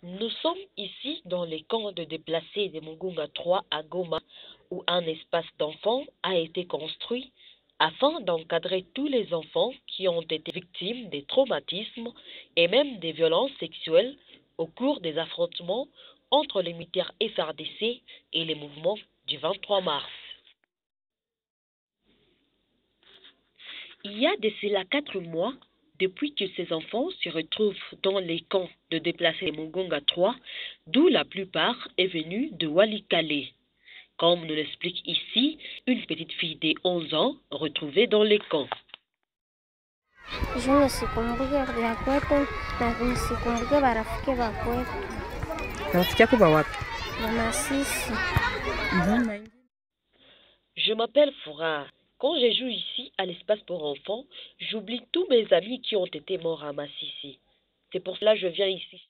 Nous sommes ici dans les camps de déplacés de Mugunga 3 à Goma, où un espace d'enfants a été construit afin d'encadrer tous les enfants qui ont été victimes des traumatismes et même des violences sexuelles au cours des affrontements entre les militaires FRDC et les mouvements du 23 mars. Il y a de cela 4 mois, depuis que ces enfants se retrouvent dans les camps de déplacés Mugunga 3, d'où la plupart est venue de Walikale. Comme nous l'explique ici, une petite fille de 11 ans retrouvée dans les camps. Je nasikumbuka vya kwetu na nisikumbuke barafiki wa kwetu. Rafiki yako wapi? Na Masisi. Je m'appelle Foura. Quand je joue ici à l'espace pour enfants, j'oublie tous mes amis qui ont été morts à Massissi. C'est pour cela que je viens ici.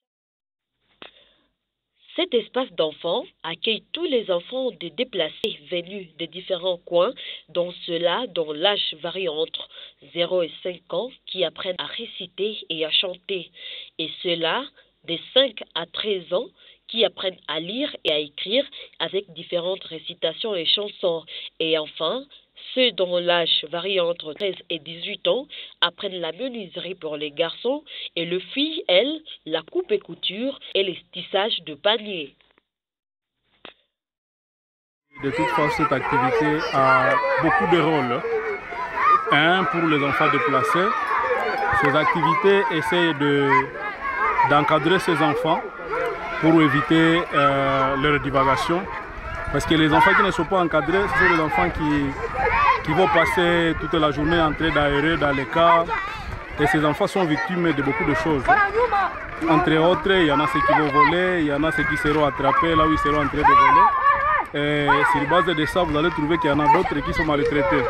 Cet espace d'enfants accueille tous les enfants des déplacés venus des différents coins, dont ceux-là dont l'âge varie entre 0 et 5 ans, qui apprennent à réciter et à chanter, et ceux-là des 5 à 13 ans, qui apprennent à lire et à écrire avec différentes récitations et chansons, et enfin, ceux dont l'âge varie entre 13 et 18 ans apprennent la menuiserie pour les garçons et les filles, elles, la coupe et couture et les tissages de paniers. De toute façon, cette activité a beaucoup de rôles. Un, pour les enfants déplacés, ces activités essayent d'encadrer ces enfants pour éviter leur divagation. Parce que les enfants qui ne sont pas encadrés, ce sont les enfants qui vont passer toute la journée en train d'aérer dans les cars. Et ces enfants sont victimes de beaucoup de choses. Entre autres, il y en a ceux qui vont voler, il y en a ceux qui seront attrapés là où ils seront en train de voler. Et sur base de ça, vous allez trouver qu'il y en a d'autres qui sont maltraités.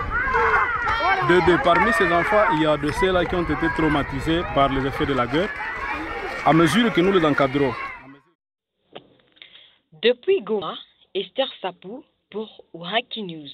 Parmi ces enfants, il y a de ceux-là qui ont été traumatisés par les effets de la guerre, à mesure que nous les encadrons. Depuis Goma, Esther Sapou pour Wahaki News.